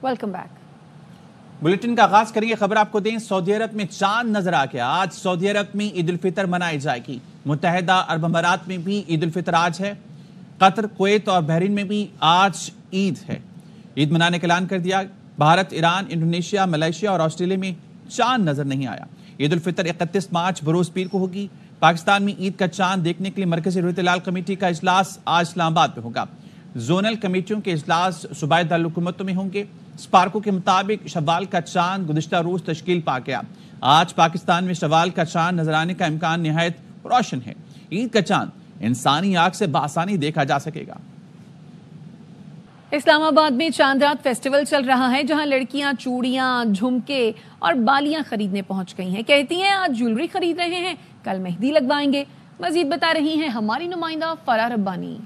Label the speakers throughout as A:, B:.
A: Welcome back.
B: Bulletin का आगाज करेंगे। खबर आपको दें, सऊदी अरब में चांद नजर आ गया। आज सऊदी अरब में ईद उल फितर मनाई जाएगी। मुत्तहिदा अरब अमारात में भी ईद उल फितर आज है। कतर, कुवैत और बहरीन में भी आज ईद है। ईद मनाने का ऐलान कर दिया। भारत, ईरान, इंडोनेशिया, मलेशिया और ऑस्ट्रेलिया में चांद नजर नहीं आया। ईद उल फितर 31 मार्च बरोज पीर को होगी। पाकिस्तान में ईद का चांद देखने के लिए मरकजी रुयत लाल कमेटी का इजलास आज इस्लामाबाद में होगा। जोनल कमेटियों के इजलास सूबाई दारुल हुकूमतों में होंगे। स्पार्को के मुताबिक शवाल का चांद गुज़िश्ता रोज तश्कील पा गया। आज पाकिस्तान में शवाल का चांद नजर आने का इम्कान निहायत रोशन है। ईद का चांद इंसानी आंख से बासानी देखा जा सकेगा।
A: इस्लामाबाद में चांद रात फेस्टिवल चल रहा है, जहां लड़कियां चूड़ियां, झुमके और बालियां खरीदने पहुंच गई हैं। कहती हैं आज ज्वेलरी खरीद रहे हैं, कल मेहंदी लगवाएंगे। मजीद बता रही हैं हमारी नुमाइंदा फरा रब्बानी।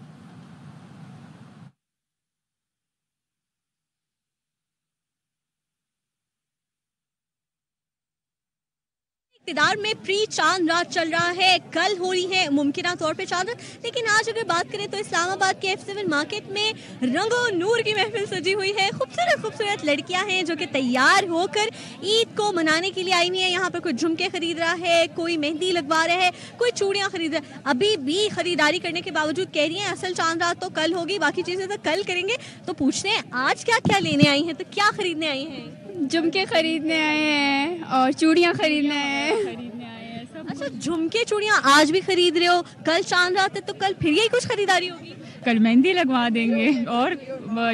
C: इक़्तिदार में प्री चांद रात चल रहा है। कल हो रही है मुमकिना तौर पे चांद रात, लेकिन आज अगर बात करें तो इस्लामाबाद के F7 मार्केट में रंगो नूर की महफिल सजी हुई है। खूबसूरत खूबसूरत लड़कियां हैं जो कि तैयार होकर ईद को मनाने के लिए आई हुई है। यहाँ पर कोई झुमके खरीद रहा है, कोई मेहंदी लगवा रहा है, कोई चूड़ियां खरीद रहा है। अभी भी खरीदारी करने के बावजूद कह रही है असल चांद रात तो कल होगी, बाकी चीजें तो कल करेंगे। तो पूछते हैं आज क्या क्या लेने आई हैं, तो क्या खरीदने आई हैं?
D: झुमके खरीदने आए हैं और चूड़ियां खरीदने आए हैं सब।
C: अच्छा, झुमके चूड़ियां आज भी खरीद रहे हो, कल चांद रात है तो कल फिर यही कुछ खरीदारी होगी?
D: कल मेहंदी लगवा देंगे और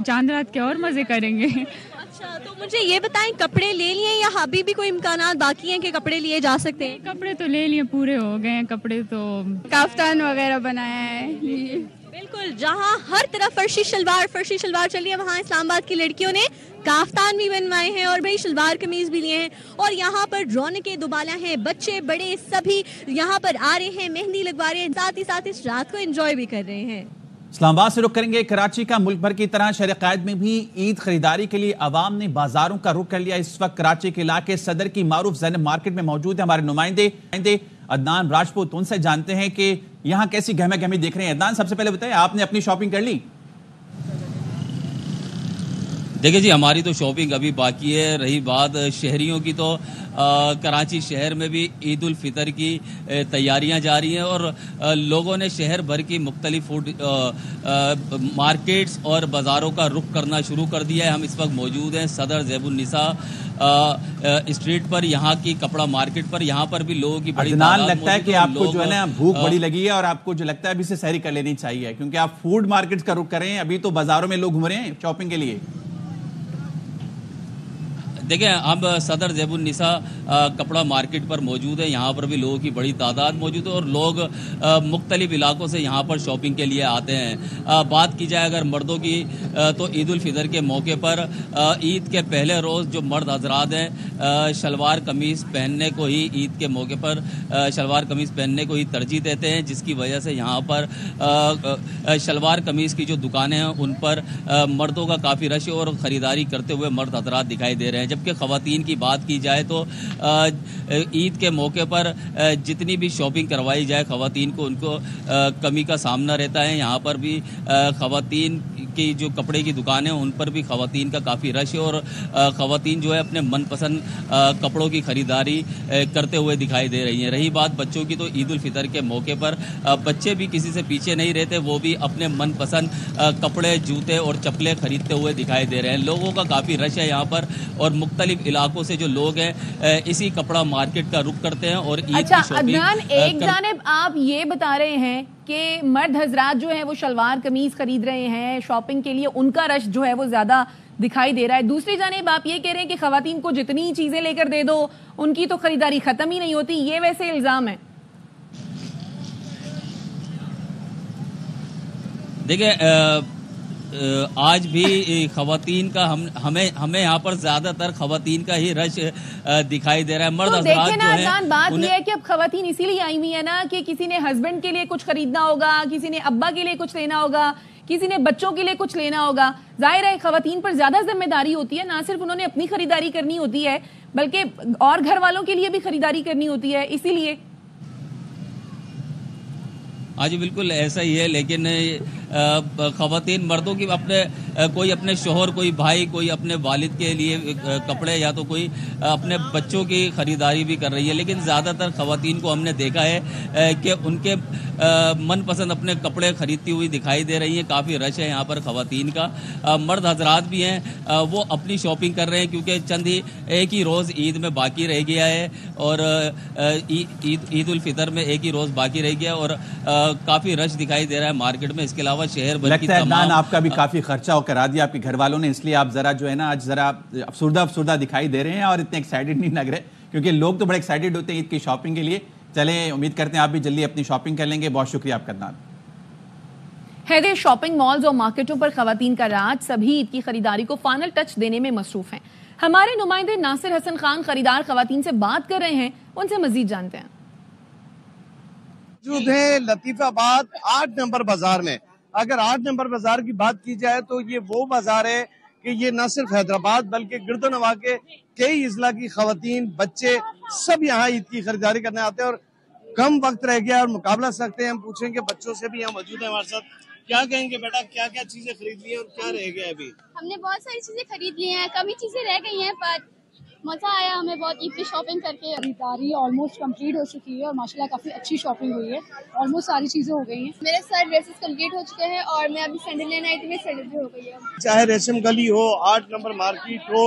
D: चांद रात के और मजे करेंगे।
C: अच्छा, तो मुझे ये बताएं कपड़े ले लिए या अभी भी कोई इम्कानात बाकी हैं कि कपड़े लिए जा सकते हैं?
D: कपड़े तो ले लिए, पूरे हो गए हैं कपड़े, तो काफ्तान वगैरह बनाया है।
C: बिल्कुल, जहाँ हर तरफ फर्शी शलवार चल रही है, वहाँ इस्लामाबाद की लड़कियों ने काफ्तान भी बनवाए हैं और भाई शलवार कमीज भी लिए हैं। और यहाँ पर रौनकें दुबाला हैं, बच्चे बड़े सभी यहाँ पर आ रहे हैं, मेहंदी लगवा रहे हैं, साथ ही साथ इस रात को एंजॉय भी कर रहे हैं।
B: इस्लामाबाद से रुख करेंगे कराची का। मुल्क भर की तरह शहर कायद में भी ईद खरीदारी के लिए आवाम ने बाजारों का रुख कर लिया। इस वक्त कराची के इलाके सदर की मारूफ ज़ैनब मार्केट में मौजूद है हमारे नुमाइंदे अदनान राजपूत। उनसे जानते हैं कि यहाँ कैसी गहमा गहमी देख रहे हैं। अदनान, सबसे पहले बताएं, आपने अपनी शॉपिंग कर ली?
E: देखिए जी, हमारी तो शॉपिंग अभी बाकी है। रही बात शहरियों की, तो कराची शहर में भी ईद उल फितर की तैयारियां जारी हैं और लोगों ने शहर भर की मुख्तलिफ फूड मार्केट्स और बाज़ारों का रुख करना शुरू कर दिया है। हम इस वक्त मौजूद हैं सदर ज़ैबुन निसा स्ट्रीट पर, यहाँ की कपड़ा मार्केट पर। यहाँ पर भी लोगों की बड़ी तादाद
B: लगता है कि आपको जो है ना भूख बड़ी लगी है और आपको जो लगता है अभी से सहरी कर लेनी चाहिए, क्योंकि आप फूड मार्केट का रुख कर रहे हैं। अभी तो बाजारों में लोग घूम रहे हैं शॉपिंग के लिए।
E: देखिए, हम सदर ज़ैबुन निसा कपड़ा मार्केट पर मौजूद है। यहाँ पर भी लोगों की बड़ी तादाद मौजूद है और लोग मुख्तलिफ इलाकों से यहाँ पर शॉपिंग के लिए आते हैं। बात की जाए अगर मर्दों की, तो ईद उल फितर के मौके पर ईद के पहले रोज़ जो मर्द हजरात हैं शलवार कमीज़ पहनने को ही, ईद के मौके पर शलवार कमीज़ पहनने को ही तरजीह देते हैं, जिसकी वजह से यहाँ पर शलवार कमीज़ की जो दुकानें हैं उन पर मर्दों का काफ़ी रश और ख़रीदारी करते हुए मर्द हजरात दिखाई दे रहे हैं। कि ख़वातीन की बात की जाए तो ईद के मौके पर जितनी भी शॉपिंग करवाई जाए ख़वातीन को, उनको कमी का सामना रहता है। यहाँ पर भी ख़वातीन की जो कपड़े की दुकानें उन पर भी ख़वातीन का काफ़ी रश है और ख़वातीन जो है अपने मनपसंद कपड़ों की ख़रीदारी करते हुए दिखाई दे रही हैं। रही बात बच्चों की, तो ईद उल फितर के मौके पर बच्चे भी किसी से पीछे नहीं रहते, वो भी अपने मनपसंद कपड़े, जूते और चप्पलें खरीदते हुए दिखाई दे रहे हैं। लोगों का काफ़ी रश है यहाँ पर और मुख्तलिफ इलाकों से जो लोग हैं इसी कपड़ा मार्केट का रुख करते हैं और ईद की शॉपिंग।
A: अदनान, एक जानिब आप ये बता रहे हैं कि मर्द हजरात जो है वो शलवार कमीज खरीद रहे हैं शॉपिंग के लिए, उनका रश जो है वो ज्यादा दिखाई दे रहा है। दूसरी जानिब आप ये कह रहे हैं कि खवातीन को जितनी चीजें लेकर दे दो उनकी तो खरीदारी खत्म ही नहीं होती, ये वैसे इल्जाम है?
E: देखिए, आज भी खवातीन का हमें यहाँ पर ज्यादातर खवातीन का ही रश दिखाई दे रहा है। मर्द हज़रात जो हैं,
A: बात यह है कि अब खवातीन इसीलिए आई हुई है ना कि किसी ने हस्बैंड के लिए कुछ खरीदना होगा, किसी ने अब्बा के लिए कुछ लेना होगा, किसी ने बच्चों के लिए कुछ लेना होगा। जाहिर है खवातीन पर ज्यादा जिम्मेदारी होती है, ना सिर्फ उन्होंने अपनी खरीदारी करनी होती है बल्कि और घर वालों के लिए भी खरीदारी करनी होती है। इसीलिए
E: हाँ जी बिल्कुल ऐसा ही है, लेकिन ख़वातीन मर्दों की कोई अपने शोहर, कोई भाई, कोई अपने वालिद के लिए कपड़े या तो कोई अपने बच्चों की ख़रीदारी भी कर रही है, लेकिन ज़्यादातर ख़वातीन को हमने देखा है कि उनके मनपसंद अपने कपड़े खरीदती हुई दिखाई दे रही हैं। काफ़ी रश है यहाँ पर ख़वातीन का। मर्द हजरात भी हैं, वो अपनी शॉपिंग कर रहे हैं क्योंकि एक ही रोज़ ईद में बाकी रह गया है और ईद उल फितर में एक ही रोज़ बाकी रह गया और काफ़ी रश दिखाई दे रहा है मार्केट में। इसके अलावा शहर भर की तमाम
B: आपका भी काफ़ी खर्चा हो करा दिया आपके घर वालों ने, इसलिए आप ज़रा जो है ना आज ज़रा अफसुर्दा दिखाई दे रहे हैं और इतने एक्साइटेड नहीं लग रहे, क्योंकि लोग तो बड़े एक्साइटेड होते हैं ईद की शॉपिंग के लिए। चलें, उम्मीद करते हैं आप भी जल्दी अपनी शॉपिंग कर लेंगे। बहुत शुक्रिया आपका अदनान।
A: हैदर, शॉपिंग मॉल्स और मार्केटों पर खवातीन का राज, सभी ईद की खरीदारी को फाइनल टच देने में मसरूफ हैं। हमारे नुमाइंदे नासिर हसन खान खरीदार खवातीन से बात कर रहे हैं, उनसे मजीद जानते हैं।
F: मौजूद है लतीफाबाद 8 नंबर बाजार में। अगर 8 नंबर बाजार की बात की जाए तो ये वो बाजार है कि ये न सिर्फ हैदराबाद बल्कि गिरदोनवा के कई इजला की खवातीन, बच्चे सब यहाँ ईद की खरीदारी करने आते हैं और कम वक्त रह गया और मुकाबला सकते हैं। हम पूछेंगे बच्चों से भी, यहाँ मौजूद है हमारे साथ। क्या कहेंगे बेटा, क्या क्या चीजें खरीद ली है और क्या रह गया अभी?
G: हमने बहुत सारी चीजें खरीद ली हैं, कम ही चीजें रह गई हैं, पर मजा आया हमें बहुत ईद की शॉपिंग करके।
H: खरीदारी ऑलमोस्ट कंप्लीट हो चुकी है और माशाल्लाह काफी अच्छी शॉपिंग हुई है, ऑलमोस्ट सारी चीजें हो गई हैं।
G: मेरे सारे ड्रेसेस कंप्लीट हो चुके हैं और मैं अभी सैंडल लेना आई थी, मेरी सैंडल भी हो गई है।
F: चाहे रेशम गली हो, 8 नंबर मार्केट हो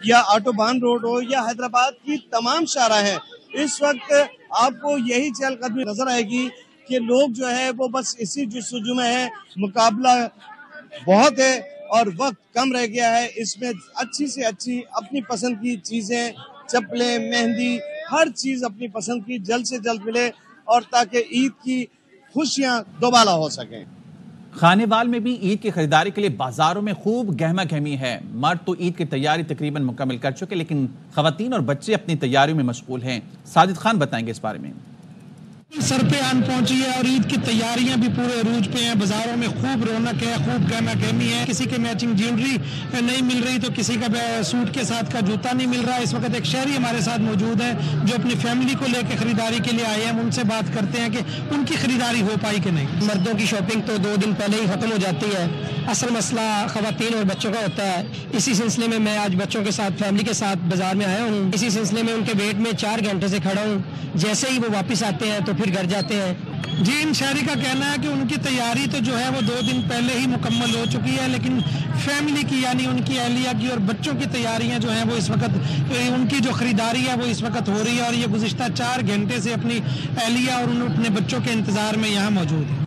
F: या ऑटोबान रोड हो या हैदराबाद की तमाम शारा है, इस वक्त आपको यही चहलकदमी नजर आएगी कि लोग जो है वो बस इसी जुस्तजू में है। मुकाबला बहुत है और वक्त कम रह गया है। इसमें अच्छी से अच्छी अपनी पसंद की चीजें, चप्पलें, मेहंदी, हर चीज अपनी पसंद की जल्द से जल्द मिले और ताकि ईद की खुशियां दोबारा हो सकें।
B: खानेवाल में भी ईद की खरीदारी के लिए बाजारों में खूब गहमा गहमी है। मर्द तो ईद की तैयारी तकरीबन मुकम्मल कर चुके, लेकिन खवातीन और बच्चे अपनी तैयारियों में मशगूल हैं। साजिद खान बताएंगे इस बारे में।
I: सर पे आन पहुंची है और ईद की तैयारियां भी पूरे अरूज पे हैं। बाजारों में खूब रौनक है, खूब गहमा गहमी है। किसी के मैचिंग ज्वेलरी नहीं मिल रही तो किसी का सूट के साथ का जूता नहीं मिल रहा। इस वक्त एक शहरी हमारे साथ मौजूद है जो अपनी फैमिली को लेकर खरीदारी के लिए आए हैं। उनसे बात करते हैं कि उनकी खरीदारी हो पाई कि नहीं।
J: मर्दों की शॉपिंग तो 2 दिन पहले ही खत्म हो जाती है, असल मसला खवातीन और बच्चों का होता है। इसी सिलसिले में मैं आज बच्चों के साथ, फैमिली के साथ बाजार में आया हूँ। इसी सिलसिले में उनके वेट में 4 घंटे से खड़ा हूँ। जैसे ही वो वापस आते हैं तो फिर घर जाते हैं।
I: जी, इन शहरी का कहना है कि उनकी तैयारी तो जो है वो 2 दिन पहले ही मुकम्मल हो चुकी है, लेकिन फैमिली की यानी उनकी अहलिया की और बच्चों की तैयारियां जो हैं वो इस वक्त, उनकी जो खरीदारी है वो इस वक्त हो रही है और ये गुज़िश्ता 4 घंटे से अपनी अहलिया और अपने बच्चों के इंतजार में यहाँ मौजूद है।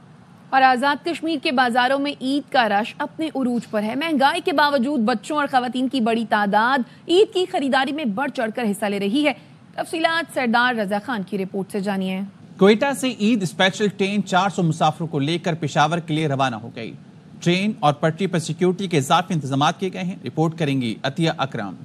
A: और आज़ाद कश्मीर के बाजारों में ईद का रश अपने उरूज पर है। महंगाई के बावजूद बच्चों और खवातीन की बड़ी तादाद ईद की खरीदारी में बढ़ चढ़कर हिस्सा ले रही है। तफसीलात सरदार रजा खान की रिपोर्ट से जानिए।
B: क्वेटा से ईद स्पेशल ट्रेन 400 मुसाफिरों को लेकर पेशावर के लिए रवाना हो गई। ट्रेन और पटरी पर सिक्योरिटी के इजाफी इंतजाम किए गए हैं। रिपोर्ट करेंगी अतिया अकरम।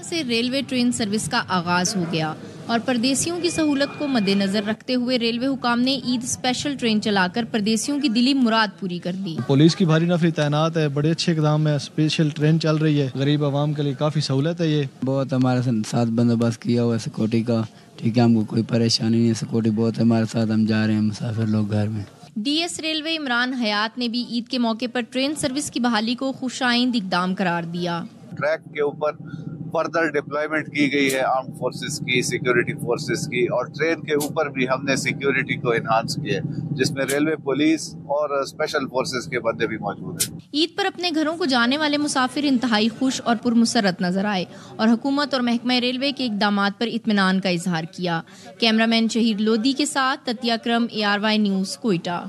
K: से रेलवे ट्रेन सर्विस का आगाज हो गया और परदेसियों की सहूलत को मद्देनजर रखते हुए रेलवे हुकाम ने ईद स्पेशल ट्रेन चलाकर परदेसियों की दिली मुराद पूरी कर दी।
L: पुलिस की भारी नफरी तैनात है, बड़े अच्छे इक़दाम है। स्पेशल ट्रेन चल रही है, गरीब आवाम के लिए काफी सहूलत है। ये
M: बहुत हमारे साथ बंदोबस्त किया हुआ है सिक्योरिटी का, ठीक है, हमको कोई परेशानी नहीं है। सिक्योरिटी बहुत है हमारे साथ, हम जा रहे हैं मुसाफिर लोग घर में।
K: डीएस रेलवे इमरान हयात ने भी ईद के मौके पर ट्रेन सर्विस की बहाली को खुशाइंद इक़दाम करार दिया।
N: ट्रैक के ऊपर फर्दर डिप्लॉयमेंट की गई है आर्म फोर्सेस की, सिक्योरिटी फोर्सेस की, और ट्रेन के ऊपर भी हमने सिक्योरिटी को एनहांस किया है जिसमें रेलवे पुलिस और स्पेशल फोर्सेस के बंदे भी मौजूद हैं।
K: ईद पर अपने घरों को जाने वाले मुसाफिर इंतहाई खुश और पुरमुसरत नजर आए और हुकूमत और महकमा रेलवे के इक़दामात पर इत्मीनान का इजहार किया। कैमरामैन शहीद लोधी के साथ ततिया अकरम, ARY न्यूज़, कोयटा।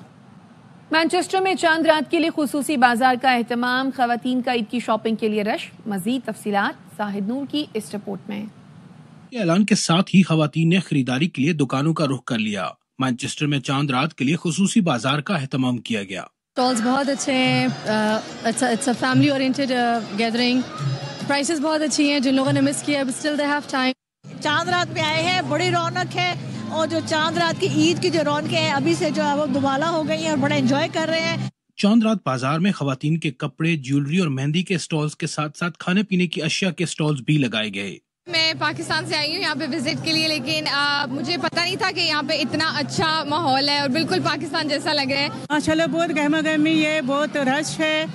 A: मैनचेस्टर में चांद रात के लिए खुसूसी बाजार का एहतमाम, खवातीन का ईद की शॉपिंग के लिए रश। मजीद तफसीलात साहिद नूर की इस रिपोर्ट में।
O: ऐलान के साथ ही खवातीन ने खरीदारी के लिए दुकानों का रुख कर लिया। मैनचेस्टर में चांद रात के लिए खुसूसी बाजार का एहतमाम किया गया।
H: स्टॉल्स बहुत अच्छे हैं, it's a family oriented gathering. Prices बहुत अच्छी हैं, जिन लोगों ने मिस किया स्टिल दे हैव टाइम।
P: चांद रात में आए हैं, बड़ी रौनक है और जो चांद रात की ईद की जो रौनकें हैं अभी से जो है वो दुबाला हो गई हैं और बड़ा एंजॉय कर रहे हैं।
O: चांद रात बाजार में खवातीन के कपड़े, ज्वेलरी और मेहंदी के स्टॉल्स के साथ साथ खाने पीने की अशिया के स्टॉल्स भी लगाए गए।
Q: میں پاکستان سے آئی ہوں یہاں پہ وزٹ کے لیے، لیکن مجھے پتہ نہیں تھا کہ یہاں پہ اتنا اچھا ماحول ہے اور بالکل پاکستان جیسا لگ رہا ہے.
R: ماشاءاللہ بہت گہما گہمی ہے، بہت رش ہے،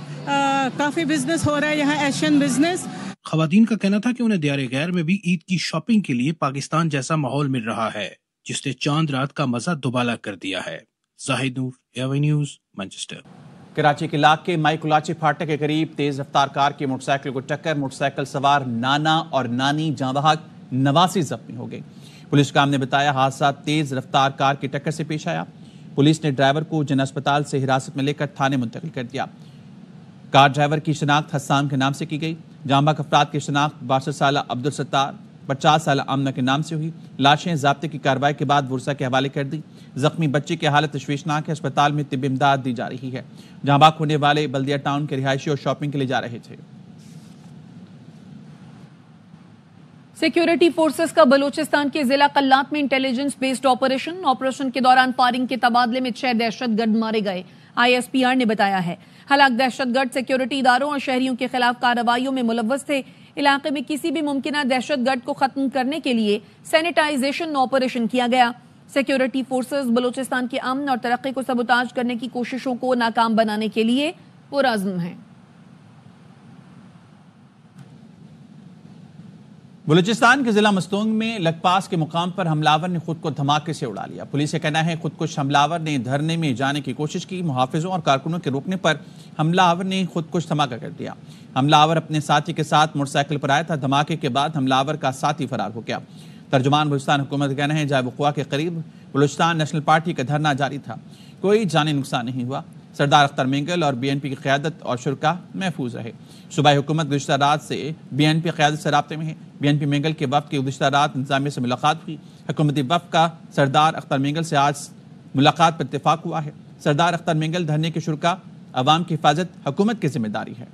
R: کافی بزنس ہو رہا ہے یہاں، ایشین بزنس.
O: خواتین کا کہنا تھا کہ انہیں دیار غیر میں بھی عید کی شاپنگ کے لیے پاکستان جیسا ماحول مل رہا ہے، جس نے چاند رات کا مزہ دوبالا کر دیا ہے. زاہد نور، AY نیوز، مانچسٹر.
B: کراچی کے علاقے مائی کلاچی پھاٹک کے قریب تیز رفتار کار کی موٹر سائیکل کو ٹکر، موٹر سائیکل سوار نانا اور نانی جاں بحق 89 زخمی ہو گئی. پولیس کام نے بتایا حادثہ تیز رفتار کار کی ٹکر سے پیش آیا. پولیس نے ڈرائیور کو جن اسپتال سے حراست میں لے کر تھانے منتقل کر دیا. کار ڈرائیور کی شناخت حسام کے نام سے کی گئی. جاں بحق افراد کی شناخت 62 سالہ عبدالستار، 50 سالہ آمنہ کے نام سے ہوئی. لاشیں ضابطے کی کارروائی کے بعد ورثہ کے حوالے کر دی. زخمی بچی کی حالت تشویشناک ہے، اسپتال میں طبی امداد دی جا رہی ہے. جہاں بحق ہونے والے بلدیہ ٹاؤن کے رہائشی اور شاپنگ کے لیے جا رہے تھے.
A: سیکیورٹی فورسز کا بلوچستان کے ضلع قلات میں انٹیلیجنس بیسڈ آپریشن کے دوران فائرنگ کے تبادلے میں 6 دہشت گرد مارے گئے. ISPR نے بتایا ہے ہلاک دہشت گرد سیکیورٹی اداروں اور شہریوں کے خلاف کارروائیوں میں ملوث تھے. علاقے میں کسی بھی ممکنہ دہشت گرد کو ختم کرنے کے لیے سینیٹائزیشن آپریشن کیا گیا. سیکیورٹی فورسز بلوچستان کے امن اور ترقی کو سبوتاژ کرنے کی کوششوں کو ناکام بنانے کے لیے پرعزم ہیں.
B: بلوچستان کے ضلع مستونگ میں لکپاس کے مقام پر حملاور نے خود کو دھماکے سے اڑا لیا. پولیس کا کہنا ہے خودکش حملاور نے دھرنے میں جانے کی کوشش کی. محافظوں اور کارکنوں کے روکنے پر حملاور نے خودکش دھماکہ کر دیا. حملاور اپنے ساتھی کے ساتھ موٹر سائیکل پر آیا تھا. دھماکے کے بعد حملاور کا ساتھی فرار ہو گیا. ترجمان بلوچستان حکومت کا کہنا ہے جائے وقوع کے قریب بلوچستان نیشنل پارٹی کا دھرنا جاری تھا. کوئی جانی نقصان نہیں ہوا. سردار اختر مینگل اور BNP کی قیادت اور شرکا محفوظ رہے. صوبائی حکومت گزشتہ رات سے BNP قیادت سے رابطے میں ہے. BNP مینگل کے وفد کی گزشتہ رات انتظامیہ سے ملاقات ہوئی. حکومتی وفد کا سردار اختر مینگل سے آج ملاقات پر اتفاق ہوا ہے. سردار اختر مینگل دھرنے کے شرکا عوام کی حفاظت حکومت کی ذمہ داری ہے.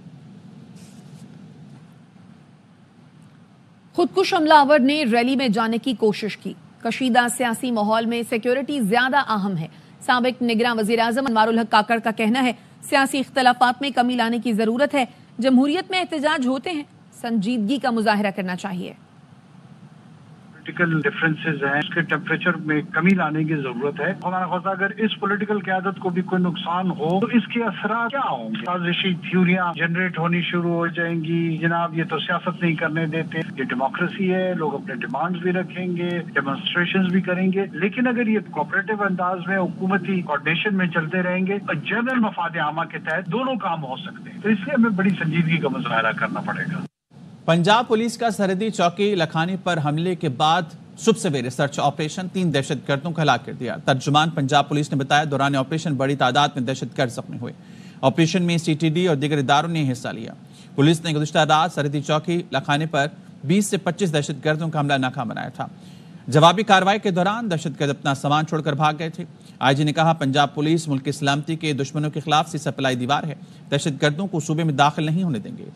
A: خودکش حملاور نے ریلی میں جانے کی کوشش کی. کشیدہ سیاسی ماحول میں سیکیورٹی زیادہ اہم ہے. سابق نگراں وزیر اعظم انوار الحق کاکڑ کا کہنا ہے سیاسی اختلافات میں کمی لانے کی ضرورت ہے. جمہوریت میں احتجاج ہوتے ہیں، سنجیدگی کا مظاہرہ کرنا چاہیے.
S: پولیٹیکل ڈفرینسز ہیں، اس کے ٹیمپریچر میں کمی لانے کی ضرورت ہے. خدا نخواستہ اگر اس پولیٹیکل قیادت کو بھی کوئی نقصان ہو تو اس کے اثرات کیا ہوں گے؟ سازشی تھیوریاں جنریٹ ہونی شروع ہو جائیں گی. جناب یہ تو سیاست نہیں کرنے دیتے، یہ ڈیموکریسی ہے، لوگ اپنے ڈیمانڈز بھی رکھیں گے، ڈیمونسٹریشنز بھی کریں گے. لیکن اگر یہ کوآپریٹو انداز میں حکومتی کوآرڈینیشن میں چلتے رہیں گے اور جنرل مفاد عامہ کے تحت دونوں کام ہو سکتے ہیں، تو اس لیے ہمیں بڑی سنجیدگی کا مظاہرہ کرنا پڑے گا.
B: پنجاب پولیس کا سرحدی چوکی لکھانی پر حملے کے بعد صبح سویرے سرچ آپریشن 3 دہشت گردوں کو ہلاک کر دیا. ترجمان پنجاب پولیس نے بتایا دوران آپریشن بڑی تعداد میں دہشت گرد زخمی ہوئے. آپریشن میں CTD اور دیگر اداروں نے حصہ لیا. پولیس نے گزشتہ رات سرحدی چوکی لکھانے پر 20 سے 25 دہشت گردوں کا حملہ ناکام بنایا تھا. جوابی کارروائی کے دوران دہشت گرد اپنا سامان چھوڑ کر بھاگ گئے تھے. IG نے کہا پنجاب پولیس ملک کی سلامتی کے دشمنوں کے خلاف سی سپلائی دیوار ہے. دہشت گردوں کو صوبے میں داخل نہیں ہونے دیں گے.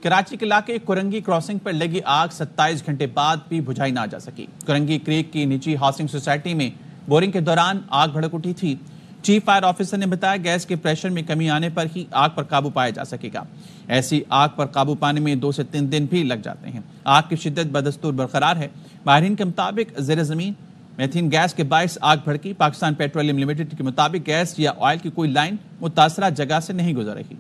B: کراچی کے علاقے کرنگی کراسنگ پر لگی آگ 27 گھنٹے بعد بھی بجھائی نہ جا سکی. کرنگی کریک کی نجی ہاؤسنگ سوسائٹی میں بورنگ کے دوران آگ بھڑک اٹھی تھی. چیف فائر آفیسر نے بتایا گیس کے پریشر میں کمی آنے پر ہی آگ پر قابو پایا جا سکے گا. ایسی آگ پر قابو پانے میں 2 سے 3 دن بھی لگ جاتے ہیں. آگ کی شدت بدستور برقرار ہے. ماہرین کے مطابق زیر زمین میتھین گیس کے باعث آگ بھڑکی. پاکستان پیٹرولیم لمیٹڈ کے مطابق گیس یا آئل کی کوئی لائن متاثرہ جگہ سے نہیں گزر رہی.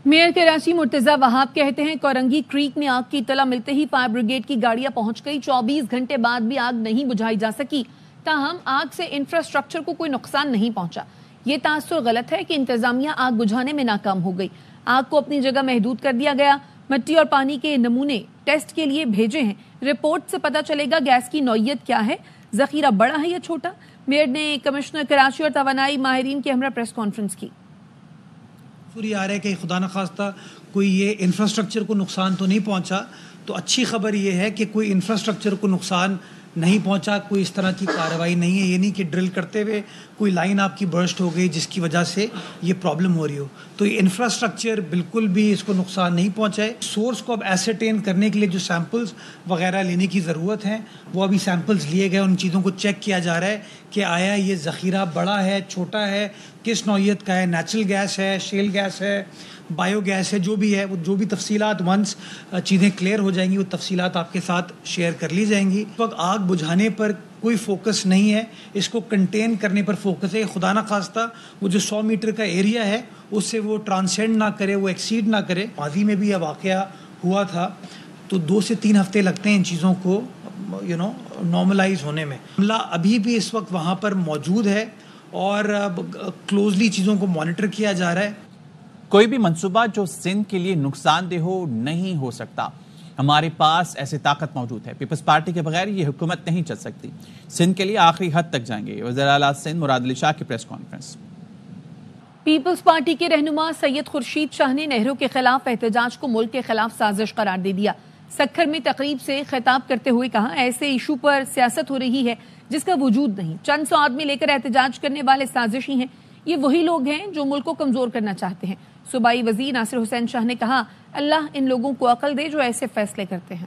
A: میئر کراچی مرتضی وہاب کہتے ہیں کورنگی کریک میں آگ کی اطلاع ملتے ہی فائر بریگیڈ کی گاڑیاں پہنچ گئی. 24 گھنٹے بعد بھی آگ نہیں بجھائی جا سکی. تاہم آگ سے انفراسٹرکچر کو کوئی نقصان نہیں پہنچا. یہ تاثر غلط ہے کہ انتظامیہ آگ بجھانے میں ناکام ہو گئی. آگ کو اپنی جگہ محدود کر دیا گیا. مٹی اور پانی کے نمونے ٹیسٹ کے لیے بھیجے ہیں. رپورٹ سے پتہ چلے گا گیس کی نوعیت کیا ہے، ذخیرہ بڑا ہے یا چھوٹا. میئر نے کمشنر کراچی اور توانائی ماہرین کے ہمراہ پریس کانفرنس کی.
T: آ رہا ہے کہ خدا نخواستہ کوئی یہ انفراسٹرکچر کو نقصان تو نہیں پہنچا. تو اچھی خبر یہ ہے کہ کوئی انفراسٹرکچر کو نقصان نہیں پہنچا, کوئی اس طرح کی کارروائی نہیں ہے. یہ نہیں کہ ڈرل کرتے ہوئے کوئی لائن آپ کی برسٹ ہو گئی جس کی وجہ سے یہ پرابلم ہو رہی ہو. تو یہ انفراسٹرکچر بالکل بھی اس کو نقصان نہیں پہنچائے. سورس کو اب ایسرٹین کرنے کے لیے جو سیمپلز وغیرہ لینے کی ضرورت ہیں وہ ابھی سیمپلز لیے گئے, ان چیزوں کو چیک کیا جا رہا ہے کہ آیا یہ ذخیرہ بڑا ہے, چھوٹا ہے, کس نوعیت کا ہے, نیچرل گیس ہے, شیل گیس ہے, بایو گیس ہے, جو بھی ہے وہ جو بھی تفصیلات ونس چیزیں کلیئر ہو جائیں گی وہ تفصیلات آپ کے ساتھ شیئر کر لی جائیں گی. اس وقت آگ بجھانے پر کوئی فوکس نہیں ہے, اس کو کنٹین کرنے پر فوکس ہے. خدا نہ خواستہ وہ جو 100 میٹر کا ایریا ہے اس سے وہ ٹرانسینڈ نہ کرے, وہ ایکسیڈ نہ کرے. ماضی میں بھی یہ واقعہ ہوا تھا, تو 2 سے 3 ہفتے لگتے ہیں ان چیزوں کو نارملائز ہونے میں. حملہ ابھی بھی اس وقت وہاں پر موجود ہے اور کلوزلی چیزوں کو مانیٹر کیا جا رہا ہے.
B: کوئی بھی منصوبہ جو سندھ کے لیے نقصان دہ ہو نہیں ہو سکتا. ہمارے پاس ایسی طاقت موجود ہے. پیپلز پارٹی کے بغیر یہ حکومت نہیں چل سکتی. سندھ کے لیے آخری حد تک جائیں گے. وزیر اعلیٰ سندھ مراد علی شاہ کی پریس کانفرنس.
A: پیپلز پارٹی کے رہنما سید خورشید شاہ نے نہروں کے خلاف احتجاج کو ملک کے خلاف سازش قرار دے دیا. سکھر میں تقریب سے خطاب کرتے ہوئے کہا, ایسے ایشو پر سیاست ہو رہی ہے جس کا وجود نہیں. چند 100 آدمی لے کر احتجاج کرنے والے سازشی ہیں. یہ وہی لوگ ہیں جو ملک کو کمزور کرنا چاہتے ہیں. صوبائی وزیر ناصر حسین شاہ نے کہا, اللہ ان لوگوں کو عقل دے جو ایسے فیصلے کرتے ہیں.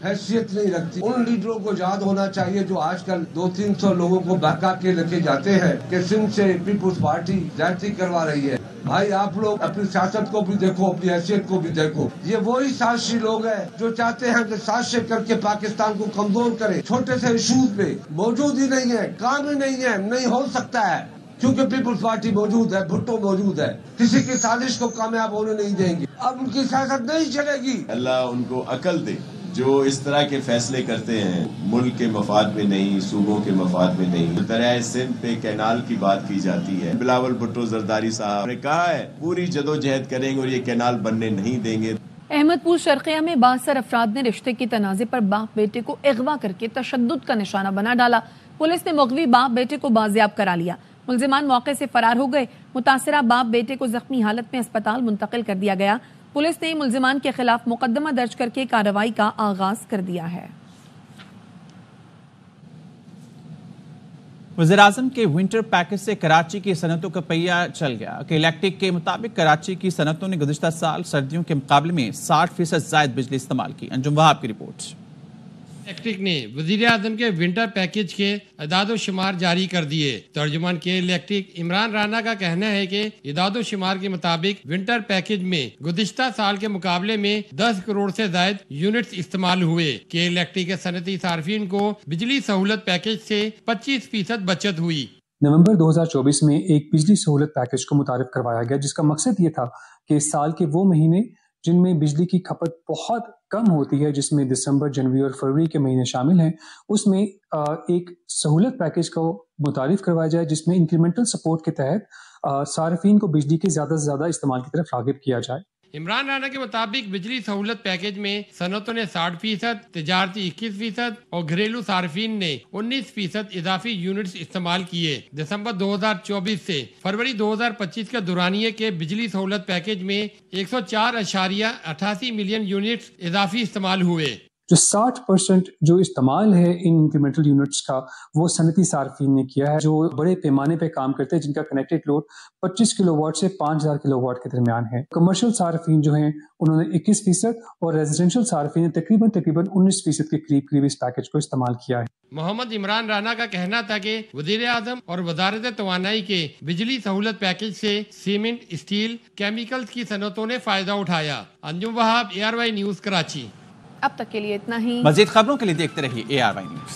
U: حیثیت نہیں رکھتی. ان لیڈروں کو یاد ہونا چاہیے جو آج کل 200-300 لوگوں کو بہکا کے رکھے جاتے ہیں کہ سندھ سے پیپلز پارٹی زیادتی کروا رہی ہے. بھائی آپ لوگ اپنی سیاست کو بھی دیکھو, اپنی حیثیت کو بھی دیکھو. یہ وہی سازشی لوگ ہیں جو چاہتے ہیں کہ سازشیں کر کے پاکستان کو کمزور کریں. چھوٹے سے ایشوز پہ موجود ہی نہیں ہے, کام ہی نہیں ہے, نہیں ہو سکتا ہے کیونکہ پیپلز پارٹی موجود ہے, بھٹو موجود ہے. کسی کی سازش کو کامیاب ہونے نہیں دیں گے. اب ان کی سیاست نہیں چلے گی.
V: اللہ ان کو عقل دے جو اس طرح کے فیصلے کرتے ہیں, ملک کے مفاد میں نہیں, صوبوں کے مفاد میں نہیں. دریائے سندھ پہ کینال کی بات کی جاتی ہے. بلاول بھٹو زرداری صاحب نے کہا ہے پوری جدوجہد کریں گے اور یہ کینال بننے نہیں دیں گے.
A: احمد پور شرقیہ میں بااثر افراد نے رشتے کے تنازع پر باپ بیٹے کو اغوا کر کے تشدد کا نشانہ بنا ڈالا. پولیس نے مغوی باپ بیٹے کو بازیاب کرا لیا. ملزمان موقع سے فرار ہو گئے. متاثرہ باپ بیٹے کو زخمی حالت میں اسپتال منتقل کر دیا گیا. پولیس نے ملزمان کے خلاف مقدمہ درج کر کے کارروائی کا آغاز کر دیا ہے.
B: وزیراعظم کے ونٹر پیکج سے کراچی کی صنعتوں کا پہیہ چل گیا. کہ الیکٹرک کے مطابق کراچی کی صنعتوں نے گزشتہ سال سردیوں کے مقابلے میں 60% زائد بجلی استعمال کی. انجم وہاب کی رپورٹ.
W: الیکٹرک نے وزیر اعظم کے ونٹر پیکج کے اعداد و شمار جاری کر دیے. ترجمان کے الیکٹرک عمران رانا کا کہنا ہے کہ اعداد و شمار کے مطابق ونٹر پیکج میں گزشتہ سال کے مقابلے میں 10 کروڑ سے زائد یونٹس استعمال ہوئے. کہ الیکٹرک کے صنعتی صارفین کو بجلی سہولت پیکج سے 25% بچت ہوئی.
X: نومبر 2024 میں ایک بجلی سہولت پیکج کو متعارف کروایا گیا جس کا مقصد یہ تھا کہ سال کے وہ مہینے جن میں بجلی کی کھپت بہت کم ہوتی ہے, جس میں دسمبر, جنوری اور فروری کے مہینے شامل ہیں, اس میں ایک سہولت پیکج کو متعارف کروایا جائے جس میں انکریمنٹل سپورٹ کے تحت صارفین کو بجلی کے زیادہ سے زیادہ استعمال کی طرف راغب کیا جائے.
W: عمران رانا کے مطابق بجلی سہولت پیکج میں صنعتوں نے 60%, تجارتی 21% اور گھریلو صارفین نے 19% اضافی یونٹس استعمال کیے. دسمبر 2024 سے فروری 2025 کے دورانیے کے بجلی سہولت پیکج میں 104.88 ملین یونٹس اضافی استعمال ہوئے.
X: جو 60% جو استعمال ہے ان انکریمنٹل یونٹس کا وہ صنعتی صارفین نے کیا ہے جو بڑے پیمانے پہ کام کرتے ہیں, جن کا کنیکٹڈ لوڈ 25 کلو واٹ سے 5000 کلو واٹ کے درمیان ہے. کمرشل صارفین جو ہیں انہوں نے 21% اور ریزیڈینشل صارفین نے تقریباً 19% کے قریب اس پیکج کو استعمال کیا ہے.
W: محمد عمران رانا کا کہنا تھا کہ وزیر اعظم اور وزارت توانائی کے بجلی سہولت پیکج سے سیمنٹ, اسٹیل, کیمیکلز کی صنعتوں نے فائدہ اٹھایا. انجم وہاب, ARY نیوز, کراچی.
A: اب تک کے لیے اتنا ہی.
B: مزید خبروں کے لیے دیکھتے رہیے ARY نیوز.